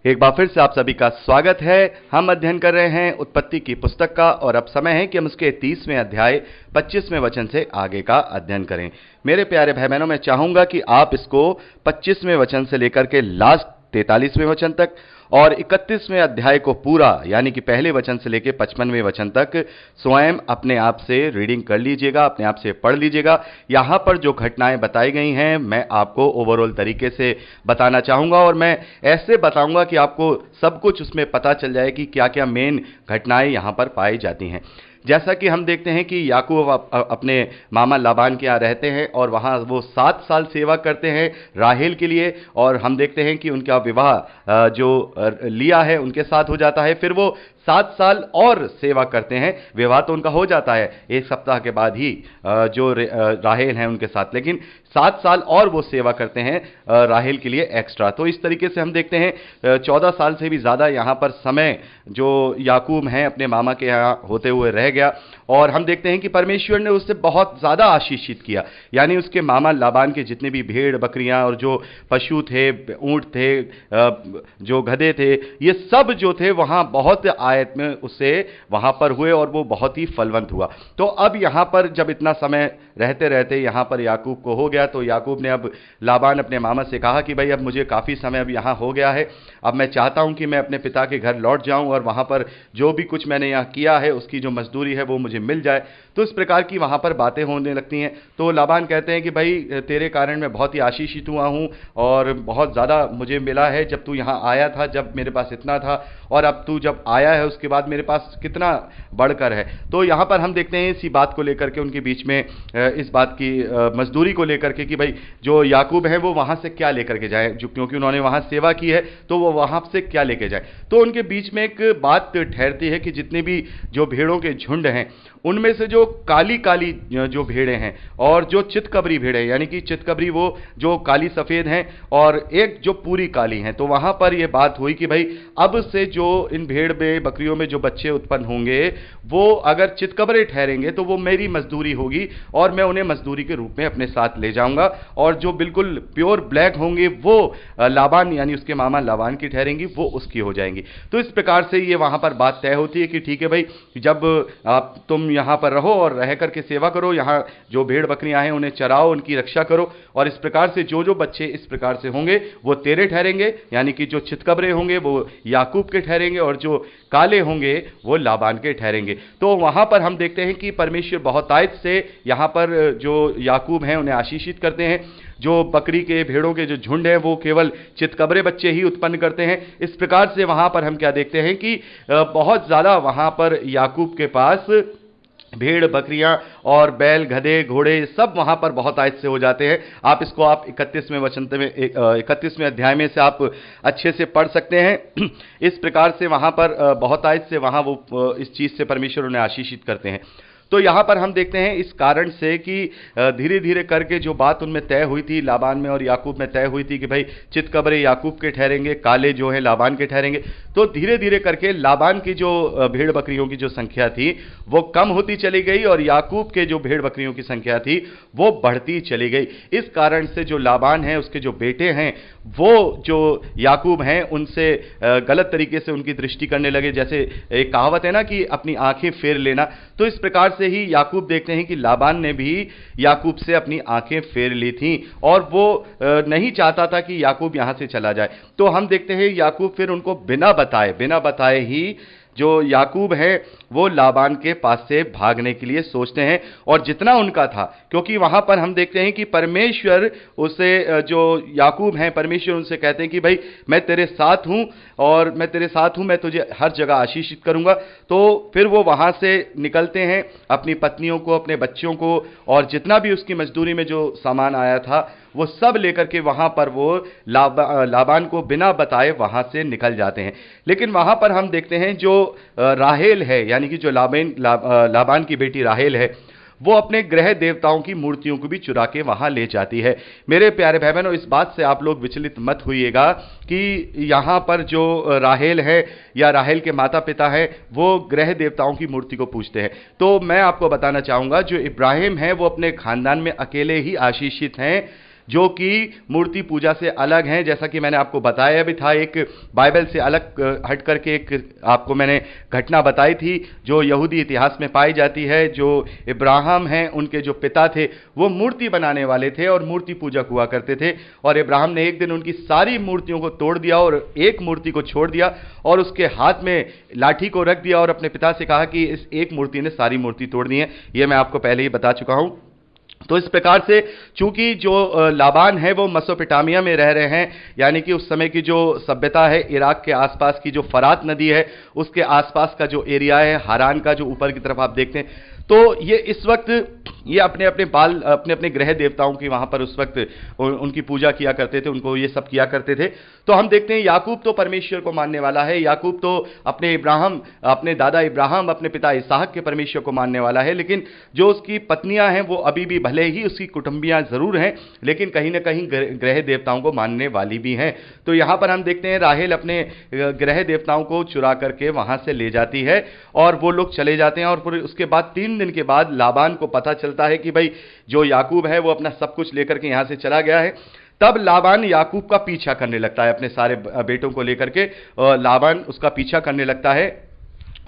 एक बार फिर से आप सभी का स्वागत है। हम अध्ययन कर रहे हैं उत्पत्ति की पुस्तक का और अब समय है कि हम उसके 30वें अध्याय 25वें वचन से आगे का अध्ययन करें। मेरे प्यारे भाई बहनों, मैं चाहूंगा कि आप इसको 25वें वचन से लेकर के लास्ट 43वें वचन तक और 31वें अध्याय को पूरा यानी कि पहले वचन से लेकर 55वें वचन तक स्वयं अपने आप से रीडिंग कर लीजिएगा, अपने आप से पढ़ लीजिएगा। यहां पर जो घटनाएं बताई गई हैं मैं आपको ओवरऑल तरीके से बताना चाहूंगा और मैं ऐसे बताऊंगा कि आपको सब कुछ उसमें पता चल जाए कि क्या क्या मेन घटनाएं यहां पर पाई जाती हैं। जैसा कि हम देखते हैं कि याकूब अपने मामा लाबान के यहाँ रहते हैं और वहाँ वो 7 साल सेवा करते हैं राहेल के लिए, और हम देखते हैं कि उनका विवाह जो लिया है उनके साथ हो जाता है। फिर वो 7 साल और सेवा करते हैं। विवाह तो उनका हो जाता है 1 सप्ताह के बाद ही जो राहेल हैं उनके साथ, लेकिन 7 साल और वो सेवा करते हैं राहेल के लिए एक्स्ट्रा। तो इस तरीके से हम देखते हैं 14 साल से भी ज़्यादा यहाँ पर समय जो याकूब हैं अपने मामा के यहाँ होते हुए रह गया, और हम देखते हैं कि परमेश्वर ने उससे बहुत ज़्यादा आशीषित किया। यानी उसके मामा लाबान के जितने भी भेड़ बकरियां और जो पशु थे, ऊंट थे, जो गधे थे, ये सब जो थे वहाँ बहुत आयत में उससे वहाँ पर हुए और वो बहुत ही फलवंत हुआ। तो अब यहाँ पर जब इतना समय रहते रहते यहाँ पर याकूब को हो गया, तो याकूब ने अब लाबान अपने मामा से कहा कि भाई अब मुझे काफ़ी समय अब यहाँ हो गया है, अब मैं चाहता हूँ कि मैं अपने पिता के घर लौट जाऊँ और वहाँ पर जो भी कुछ मैंने यहाँ किया है उसकी जो मजदूरी है वो मुझे मिल जाए। तो इस प्रकार की वहाँ पर बातें होने लगती हैं। तो लाबान कहते हैं कि भाई तेरे कारण मैं बहुत ही आशीषित हुआ हूँ और बहुत ज़्यादा मुझे मिला है जब तू यहाँ आया था, जब मेरे पास इतना था, और अब तू जब आया है उसके बाद मेरे पास कितना बढ़कर है। तो यहाँ पर हम देखते हैं इसी बात को लेकर के उनके बीच में इस बात की मजदूरी को लेकर के कि भाई जो याकूब है वो वहाँ से क्या लेकर के जाए, जो क्योंकि उन्होंने वहाँ सेवा की है तो वो वहाँ से क्या लेके जाए। तो उनके बीच में एक बात ठहरती है कि जितने भी जो भेड़ों के झुंड हैं उनमें से जो काली काली जो भेड़ें हैं और जो चितकबरी भेड़ें, यानी कि चितकबरी वो जो काली सफ़ेद हैं और एक जो पूरी काली हैं, तो वहाँ पर ये बात हुई कि भाई अब से जो इन भेड़ में बकरियों में जो बच्चे उत्पन्न होंगे वो अगर चितकबरे ठहरेंगे तो वो मेरी मजदूरी होगी और मैं उन्हें मजदूरी के रूप में अपने साथ ले जाऊंगा, और जो बिल्कुल प्योर ब्लैक होंगे वो लाबान यानी उसके मामा लाबान की ठहरेंगी, वो उसकी हो जाएंगी। तो इस प्रकार से ये वहाँ पर बात तय होती है कि ठीक है भाई, जब आप तुम यहाँ पर रहो और रह करके सेवा करो, यहाँ जो भेड़ बकरियां हैं उन्हें चराओ, उनकी रक्षा करो, और इस प्रकार से जो जो बच्चे इस प्रकार से होंगे वो तेरे ठहरेंगे, यानी कि जो चितकबरे होंगे वो याकूब के ठहरेंगे और जो काले होंगे वो लाबान के ठहरेंगे। तो वहां पर हम देखते हैं कि परमेश्वर बहुतायत से यहाँ पर जो याकूब हैं उन्हें आशीषित करते हैं। जो बकरी के भेड़ों के जो झुंड हैं वो केवल चितकबरे बच्चे ही उत्पन्न करते हैं। इस प्रकार से वहां पर हम क्या देखते हैं कि बहुत ज़्यादा वहां पर याकूब के पास भेड़ बकरियां और बैल गधे घोड़े सब वहां पर बहुत आयत से हो जाते हैं। आप इसको आप 31वें वचन में 31वें अध्याय में से आप अच्छे से पढ़ सकते हैं। इस प्रकार से वहां पर बहुत आयत से वहां वो इस चीज़ से परमेश्वर उन्हें आशीषित करते हैं। तो यहाँ पर हम देखते हैं इस कारण से कि धीरे धीरे करके जो बात उनमें तय हुई थी, लाबान में और याकूब में तय हुई थी कि भाई चितकबरे याकूब के ठहरेंगे, काले जो हैं लाबान के ठहरेंगे, तो धीरे धीरे करके लाबान की जो भेड़ बकरियों की जो संख्या थी वो कम होती चली गई और याकूब के जो भेड़ बकरियों की संख्या थी वो बढ़ती चली गई। इस कारण से जो लाबान है उसके जो बेटे हैं वो जो याकूब हैं उनसे गलत तरीके से उनकी दृष्टि करने लगे। जैसे एक कहावत है ना कि अपनी आंखें फेर लेना, तो इस प्रकार से ही याकूब देखते हैं कि लाबान ने भी याकूब से अपनी आंखें फेर ली थीं और वो नहीं चाहता था कि याकूब यहां से चला जाए। तो हम देखते हैं याकूब फिर उनको बिना बताए ही जो याकूब है वो लाबान के पास से भागने के लिए सोचते हैं, और जितना उनका था, क्योंकि वहां पर हम देखते हैं कि परमेश्वर उसे जो याकूब हैं परमेश्वर उनसे कहते हैं कि भाई मैं तेरे साथ हूं और मैं तेरे साथ हूं, मैं तुझे हर जगह आशीषित करूंगा। तो फिर वो वहां से निकलते हैं अपनी पत्नियों को, अपने बच्चों को और जितना भी उसकी मजदूरी में जो सामान आया था वो सब लेकर के वहां पर वो लाबान को बिना बताए वहां से निकल जाते हैं। लेकिन वहां पर हम देखते हैं जो राहेल है, यानी कि जो लाबान की बेटी राहेल है, वो अपने ग्रह देवताओं की मूर्तियों को भी चुरा के वहां ले जाती है। मेरे प्यारे भाई बहनों, इस बात से आप लोग विचलित मत होइएगा कि यहां पर जो राहेल है या राहेल के माता पिता हैं वो ग्रह देवताओं की मूर्ति को पूजते हैं। तो मैं आपको बताना चाहूंगा जो इब्राहिम है वो अपने खानदान में अकेले ही आशीषित हैं, जो कि मूर्ति पूजा से अलग हैं। जैसा कि मैंने आपको बताया भी था, एक बाइबल से अलग हट करके एक आपको मैंने घटना बताई थी जो यहूदी इतिहास में पाई जाती है। जो इब्राहिम हैं, उनके जो पिता थे वो मूर्ति बनाने वाले थे और मूर्ति पूजक हुआ करते थे, और इब्राहिम ने एक दिन उनकी सारी मूर्तियों को तोड़ दिया और एक मूर्ति को छोड़ दिया और उसके हाथ में लाठी को रख दिया और अपने पिता से कहा कि इस एक मूर्ति ने सारी मूर्ति तोड़ दी है। यह मैं आपको पहले ही बता चुका हूं। तो इस प्रकार से चूंकि जो लाबान है वो मेसोपोटामिया में रह रहे हैं, यानी कि उस समय की जो सभ्यता है, इराक के आसपास की जो फरात नदी है उसके आसपास का जो एरिया है, हारान का जो ऊपर की तरफ आप देखते हैं, तो ये इस वक्त ये अपने अपने ग्रह देवताओं की वहां पर उस वक्त उनकी पूजा किया करते थे, उनको ये सब किया करते थे। तो हम देखते हैं याकूब तो परमेश्वर को मानने वाला है, याकूब तो अपने दादा इब्राहिम, अपने पिता इसहाक के परमेश्वर को मानने वाला है, लेकिन जो उसकी पत्नियां हैं वो अभी भी भले ही उसकी कुटुंबियां जरूर हैं, लेकिन कहीं ना कहीं ग्रह देवताओं को मानने वाली भी हैं। तो यहां पर हम देखते हैं राहेल अपने ग्रह देवताओं को चुरा करके वहां से ले जाती है और वो लोग चले जाते हैं, और फिर उसके बाद 3 दिन के बाद लाबान को पता चलता है कि भाई जो याकूब है वो अपना सब कुछ लेकर के यहां से चला गया है। तब लाबान याकूब का पीछा करने लगता है, अपने सारे बेटों को लेकर के लाबान उसका पीछा करने लगता है,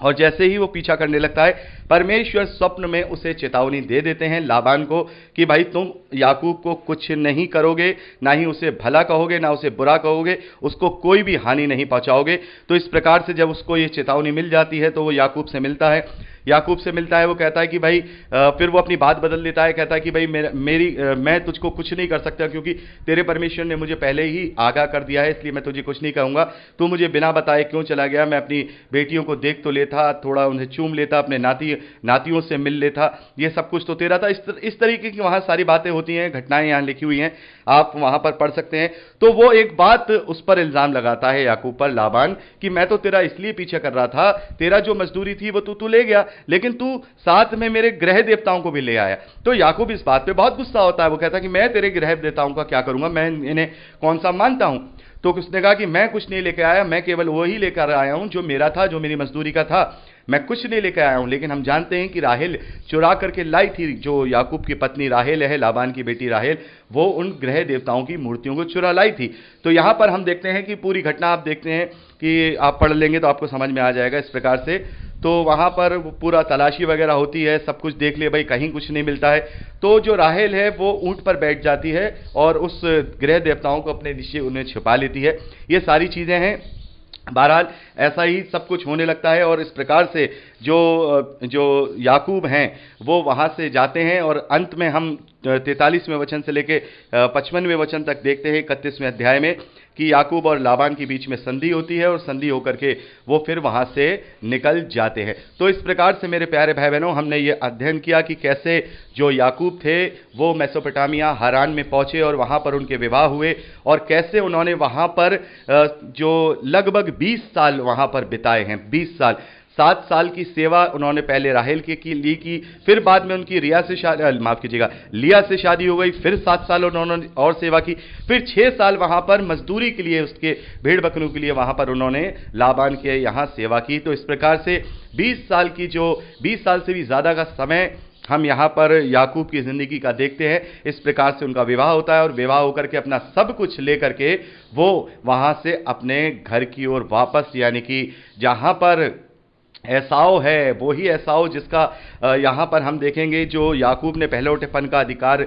और जैसे ही वो पीछा करने लगता है परमेश्वर स्वप्न में उसे चेतावनी दे देते हैं लाबान को कि भाई तुम याकूब को कुछ नहीं करोगे, ना ही उसे भला कहोगे ना उसे बुरा कहोगे, उसको कोई भी हानि नहीं पहुंचाओगे। तो इस प्रकार से जब उसको ये चेतावनी मिल जाती है तो वो याकूब से मिलता है, वो कहता है कि भाई फिर वो अपनी बात बदल देता है, कहता है कि भाई मैं तुझको कुछ नहीं कर सकता, क्योंकि तेरे परमेश्वर ने मुझे पहले ही आगाह कर दिया है, इसलिए मैं तुझे कुछ नहीं कहूंगा। तू मुझे बिना बताए क्यों चला गया? मैं अपनी बेटियों को देख तो लेता, थोड़ा उन्हें चूम लेता, अपने नातियों से मिल लेता, ये सब कुछ तो तेरा था। इस तरीके की वहां सारी बातें होती हैं, घटनाएं यहां लिखी हुई हैं, आप वहां पर पढ़ सकते हैं। तो वो एक बात उस पर इल्जाम लगाता है याकूब पर, लाबान, कि मैं तो तेरा इसलिए पीछे कर रहा था, तेरा जो मजदूरी थी वो तू ले गया, लेकिन तू साथ में मेरे ग्रह देवताओं को भी ले आया। तो याकूब इस बात पे बहुत गुस्सा होता है, वो कहता है कि मैं तेरे ग्रह देवताओं का क्या करूंगा, मैं इन्हें कौन सा मानता हूं। तो उसने कहा कि मैं कुछ नहीं लेकर आया, मैं केवल वही लेकर आया हूं जो मेरा था, जो मेरी मजदूरी का था, मैं कुछ नहीं लेकर आया हूं। लेकिन हम जानते हैं कि राहेल चुरा करके लाई थी, जो याकूब की पत्नी राहेल है, लाबान की बेटी राहेल, वो उन ग्रह देवताओं की मूर्तियों को चुरा लाई थी। तो यहां पर हम देखते हैं कि पूरी घटना आप देखते हैं कि आप पढ़ लेंगे तो आपको समझ में आ जाएगा इस प्रकार से। तो वहां पर पूरा तलाशी वगैरह होती है, सब कुछ देख लिया, भाई कहीं कुछ नहीं मिलता है। तो जो राहेल है वो ऊंट पर बैठ जाती है और उस ग्रह देवताओं को अपने नीचे उन्हें छिपा लेती है। ये सारी चीजें हैं। बहरहाल ऐसा ही सब कुछ होने लगता है, और इस प्रकार से जो याकूब हैं वो वहां से जाते हैं, और अंत में हम 43वें वचन से लेके 55वें वचन तक देखते हैं 31वें अध्याय में कि याकूब और लाबान के बीच में संधि होती है, और संधि होकर के वो फिर वहां से निकल जाते हैं। तो इस प्रकार से मेरे प्यारे भाई बहनों, हमने ये अध्ययन किया कि कैसे जो याकूब थे वो मेसोपोटामिया हारान में पहुंचे और वहां पर उनके विवाह हुए, और कैसे उन्होंने वहां पर जो लगभग 20 साल वहां पर बिताए हैं। 20 साल, 7 साल की सेवा उन्होंने पहले राहेल की, फिर बाद में उनकी लिया से शादी हो गई, फिर 7 साल उन्होंने और सेवा की, फिर 6 साल वहां पर मजदूरी के लिए, उसके भेड़ बकरों के लिए वहां पर उन्होंने लाबान के यहां सेवा की। तो इस प्रकार से 20 साल से भी ज्यादा का समय हम यहाँ पर याकूब की जिंदगी का देखते हैं। इस प्रकार से उनका विवाह होता है, और विवाह होकर के अपना सब कुछ लेकर के वो वहां से अपने घर की ओर वापस, यानी कि जहां पर एसाव है, वही एसाव जिसका यहाँ पर हम देखेंगे जो याकूब ने पहलौठेपन का अधिकार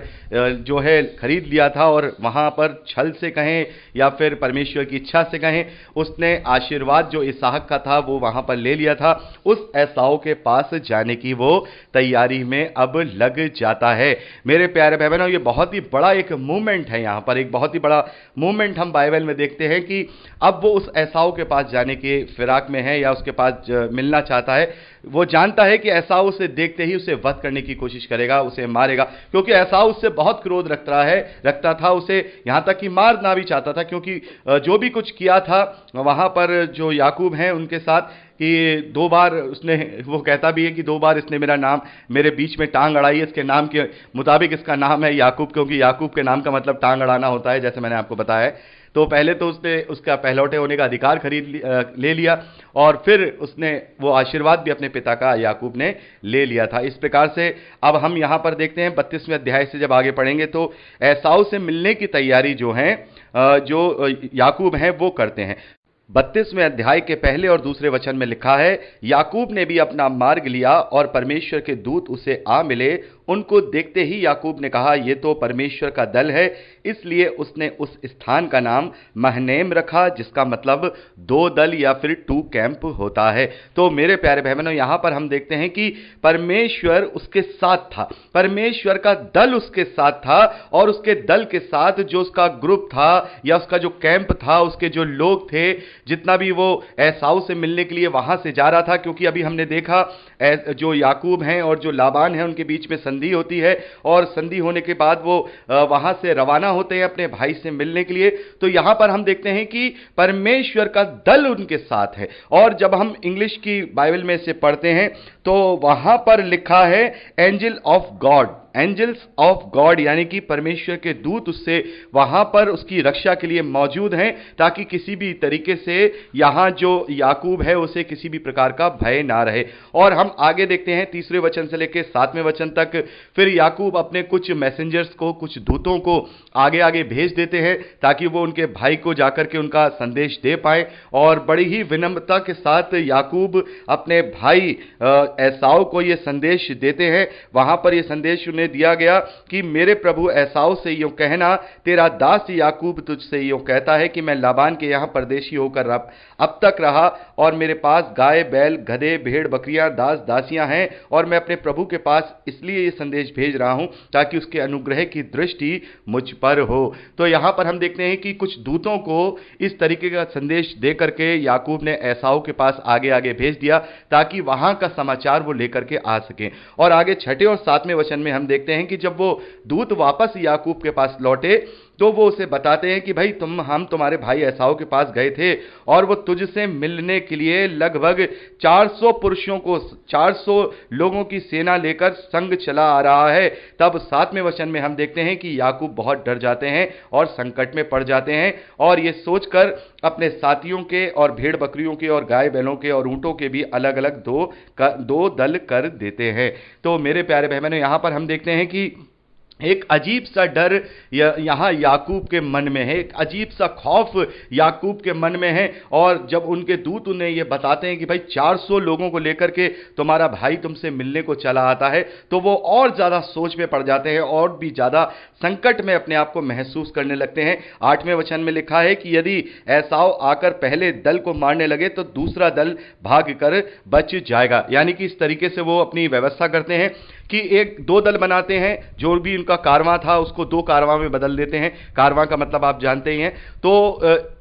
जो है खरीद लिया था, और वहाँ पर छल से कहें या फिर परमेश्वर की इच्छा से कहें, उसने आशीर्वाद जो इसहाक का था वो वहाँ पर ले लिया था। उस एसाव के पास जाने की वो तैयारी में अब लग जाता है। मेरे प्यारे भाई बहनों, ये बहुत ही बड़ा एक मूवमेंट है, यहाँ पर एक बहुत ही बड़ा मूवमेंट हम बाइबल में देखते हैं कि अब वो उस एसाव के पास जाने के फिराक में है, या उसके पास मिलना चाहता है। वो जानता है कि एसाव उसे देखते ही उसे वध करने की कोशिश करेगा, उसे मारेगा, क्योंकि एसाव उससे बहुत क्रोध रखता था, उसे यहां तक कि मारना भी चाहता था, क्योंकि जो भी कुछ किया था वहां पर जो याकूब हैं उनके साथ, कि 2 बार उसने, वो कहता भी है कि 2 बार इसने मेरे बीच में टांग अड़ाई है। इसके नाम के मुताबिक इसका नाम है याकूब, क्योंकि याकूब के नाम का मतलब टांग अड़ाना होता है, जैसे मैंने आपको बताया है। तो पहले तो उसने उसका पहलौठे होने का अधिकार ले लिया, और फिर उसने वो आशीर्वाद भी अपने पिता का याकूब ने ले लिया था। इस प्रकार से अब हम यहां पर देखते हैं 32वें अध्याय से जब आगे पढ़ेंगे तो एसाव से मिलने की तैयारी जो है जो याकूब हैं वो करते हैं। 32वें अध्याय के पहले और दूसरे वचन में लिखा है, याकूब ने भी अपना मार्ग लिया और परमेश्वर के दूत उसे आ मिले। उनको देखते ही याकूब ने कहा, यह तो परमेश्वर का दल है। इसलिए उसने उस स्थान का नाम महनेम रखा, जिसका मतलब दो दल या फिर टू कैंप होता है। तो मेरे प्यारे भाई बहनों, यहां पर हम देखते हैं कि परमेश्वर उसके साथ था, परमेश्वर का दल उसके साथ था, और उसके दल के साथ जो उसका ग्रुप था या उसका जो कैंप था, उसके जो लोग थे, जितना भी वो एसाव से मिलने के लिए वहां से जा रहा था, क्योंकि अभी हमने देखा जो याकूब हैं और जो लाबान हैं उनके बीच में संधि होती है, और संधि होने के बाद वो वहां से रवाना होते हैं अपने भाई से मिलने के लिए। तो यहां पर हम देखते हैं कि परमेश्वर का दल उनके साथ है। और जब हम इंग्लिश की बाइबल में से पढ़ते हैं तो वहां पर लिखा है angel of God, angels of God, यानी कि परमेश्वर के दूत उससे वहां पर उसकी रक्षा के लिए मौजूद हैं, ताकि किसी भी तरीके से यहां जो याकूब है उसे किसी भी प्रकार का भय ना रहे। और हम आगे देखते हैं 3 वचन से लेकर 7वें वचन तक, फिर याकूब अपने कुछ मैसेंजर्स को, कुछ दूतों को आगे आगे भेज देते हैं ताकि वो उनके भाई को जाकर के उनका संदेश दे पाए। और बड़ी ही विनम्रता के साथ याकूब अपने भाई एसाव को यह संदेश देते हैं। वहां पर यह संदेश उन्हें दिया गया कि मेरे प्रभु एसाव से यूं कहना, तेरा दास याकूब तुझसे यूं कहता है कि मैं लाबान के यहां परदेशी होकर अब तक रहा, और मेरे पास गाय बैल गधे भेड़ बकरियां दास दासियां हैं, और मैं अपने प्रभु के पास इसलिए यह संदेश भेज रहा हूं ताकि उसके अनुग्रह की दृष्टि मुझ पर हो। तो यहां पर हम देखते हैं कि कुछ दूतों को इस तरीके का संदेश दे करके याकूब ने एसाव के पास आगे आगे भेज दिया ताकि वहां का समाचार वो लेकर के आ सके। और आगे 6 और 7वें वचन में हम देखते हैं कि जब वो दूत वापस याकूब के पास लौटे तो वो उसे बताते हैं कि भाई हम तुम्हारे भाई एसाव के पास गए थे, और वो तुझसे मिलने के लिए लगभग 400 पुरुषों को, 400 लोगों की सेना लेकर संग चला आ रहा है। तब 7वें वचन में हम देखते हैं कि याकूब बहुत डर जाते हैं और संकट में पड़ जाते हैं, और ये सोचकर अपने साथियों के और भेड़ बकरियों के और गाय बैलों के और ऊंटों के भी अलग अलग दो दल कर देते हैं। तो मेरे प्यारे बहनों, यहां पर हम देखते हैं कि एक अजीब सा डर यहां याकूब के मन में है, एक अजीब सा खौफ याकूब के मन में है। और जब उनके दूत उन्हें यह बताते हैं कि भाई 400 लोगों को लेकर के तुम्हारा भाई तुमसे मिलने को चला आता है, तो वो और ज्यादा सोच में पड़ जाते हैं और भी ज्यादा संकट में अपने आप को महसूस करने लगते हैं। 8वें वचन में लिखा है कि यदि एसाव आकर पहले दल को मारने लगे तो दूसरा दल भाग कर बच जाएगा। यानी कि इस तरीके से वो अपनी व्यवस्था करते हैं कि एक दो दल बनाते हैं, जो भी उनका कारवां था उसको 2 कारवां में बदल देते हैं। कारवां का मतलब आप जानते ही हैं। तो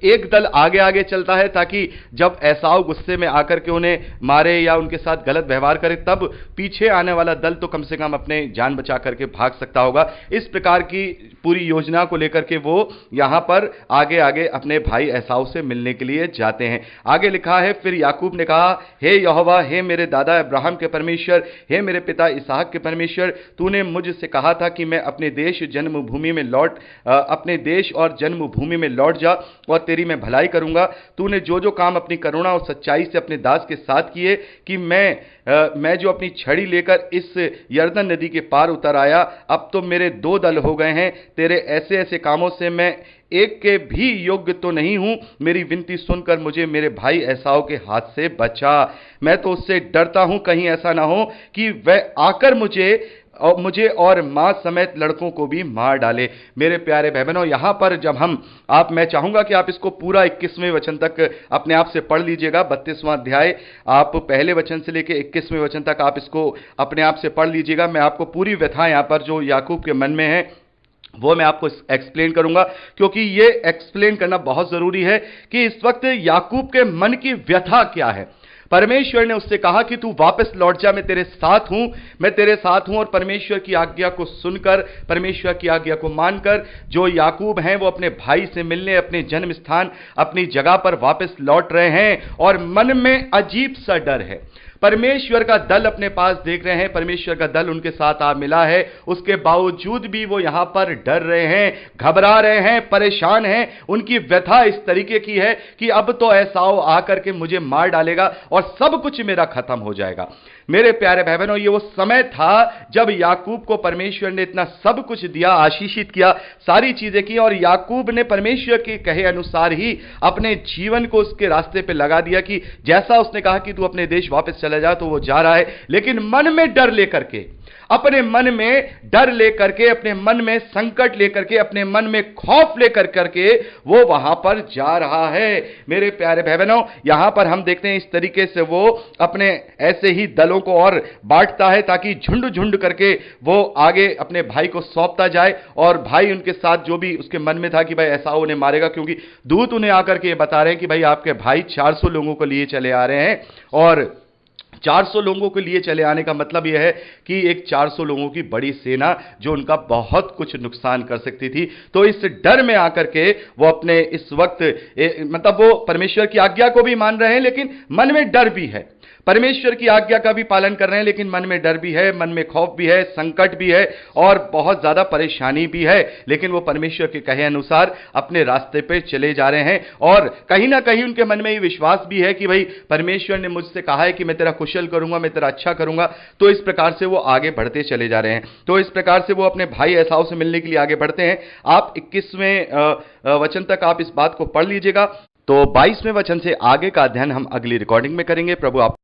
एक दल आगे आगे चलता है ताकि जब एसाव गुस्से में आकर के उन्हें मारे या उनके साथ गलत व्यवहार करे, तब पीछे आने वाला दल तो कम से कम अपने जान बचा करके भाग सकता होगा। इस प्रकार की पूरी योजना को लेकर के वो यहां पर आगे आगे अपने भाई एसाव से मिलने के लिए जाते हैं। आगे लिखा है, फिर याकूब ने कहा, हे यहोवा, हे मेरे दादा अब्राहम के परमेश्वर, हे मेरे पिता इसहाक के परमेश्वर, तूने मुझसे कहा था कि मैं अपने देश और जन्मभूमि में लौट जा और तेरी मैं भलाई करूंगा। तूने जो जो काम अपनी करुणा और सच्चाई से अपने दास के साथ किए कि मैं जो अपनी छड़ी लेकर इस यरदन नदी के पार उतर आया, अब तो मेरे 2 दल हो गए हैं। तेरे ऐसे ऐसे कामों से मैं एक के भी योग्य तो नहीं हूं। मेरी विनती सुनकर मुझे मेरे भाई एसाव के हाथ से बचा। मैं तो उससे डरता हूं कहीं ऐसा ना हो कि वह आकर मुझे और मां समेत लड़कों को भी मार डाले। मेरे प्यारे भाई बहनों, यहां पर जब मैं चाहूंगा कि आप इसको पूरा 21वें वचन तक अपने आप से पढ़ लीजिएगा। 32वां अध्याय आप पहले वचन से लेकर 21वें वचन तक आप इसको अपने आप से पढ़ लीजिएगा। मैं आपको पूरी व्यथा यहां पर जो याकूब के मन में है वो मैं आपको एक्सप्लेन करूंगा, क्योंकि ये एक्सप्लेन करना बहुत जरूरी है कि इस वक्त याकूब के मन की व्यथा क्या है। परमेश्वर ने उससे कहा कि तू वापस लौट जा, मैं तेरे साथ हूं। और परमेश्वर की आज्ञा को सुनकर, परमेश्वर की आज्ञा को मानकर जो याकूब हैं वो अपने भाई से मिलने अपने जन्म स्थान, अपनी जगह पर वापस लौट रहे हैं, और मन में अजीब सा डर है। परमेश्वर का दल अपने पास देख रहे हैं, परमेश्वर का दल उनके साथ आ मिला है, उसके बावजूद भी वो यहां पर डर रहे हैं, घबरा रहे हैं, परेशान हैं। उनकी व्यथा इस तरीके की है कि अब तो एसाव आकर के मुझे मार डालेगा और सब कुछ मेरा खत्म हो जाएगा। मेरे प्यारे भाई बहनों, ये वो समय था जब याकूब को परमेश्वर ने इतना सब कुछ दिया, आशीषित किया, सारी चीजें की, और याकूब ने परमेश्वर के कहे अनुसार ही अपने जीवन को उसके रास्ते पे लगा दिया कि जैसा उसने कहा कि तू अपने देश वापस चला जा, तो वो जा रहा है। लेकिन मन में डर लेकर के, अपने मन में डर लेकर के, अपने मन में संकट लेकर के, अपने मन में खौफ लेकर करके वो वहां पर जा रहा है। मेरे प्यारे भाई बहनों, यहां पर हम देखते हैं इस तरीके से वो अपने ऐसे ही दलों को और बांटता है ताकि झुंड झुंड करके वो आगे अपने भाई को सौंपता जाए, और भाई उनके साथ जो भी उसके मन में था कि भाई एसाव उन्हें मारेगा, क्योंकि दूत उन्हें आकर के बता रहे हैं कि भाई आपके भाई 400 लोगों को लिए चले आ रहे हैं। और 400 लोगों के लिए चले आने का मतलब यह है कि एक 400 लोगों की बड़ी सेना जो उनका बहुत कुछ नुकसान कर सकती थी। तो इस डर में आकर के वो अपने इस वक्त मतलब वो परमेश्वर की आज्ञा को भी मान रहे हैं, लेकिन मन में डर भी है। परमेश्वर की आज्ञा का भी पालन कर रहे हैं, लेकिन मन में डर भी है, मन में खौफ भी है, संकट भी है और बहुत ज्यादा परेशानी भी है। लेकिन वो परमेश्वर के कहे अनुसार अपने रास्ते पे चले जा रहे हैं, और कहीं ना कहीं उनके मन में ये विश्वास भी है कि भाई परमेश्वर ने मुझसे कहा है कि मैं तेरा कुशल करूंगा, मैं तेरा अच्छा करूंगा। तो इस प्रकार से वो आगे बढ़ते चले जा रहे हैं। तो इस प्रकार से वो अपने भाई एसाव से मिलने के लिए आगे बढ़ते हैं। आप 21वें वचन तक आप इस बात को पढ़ लीजिएगा। तो 22वें वचन से आगे का अध्ययन हम अगली रिकॉर्डिंग में करेंगे। प्रभु आप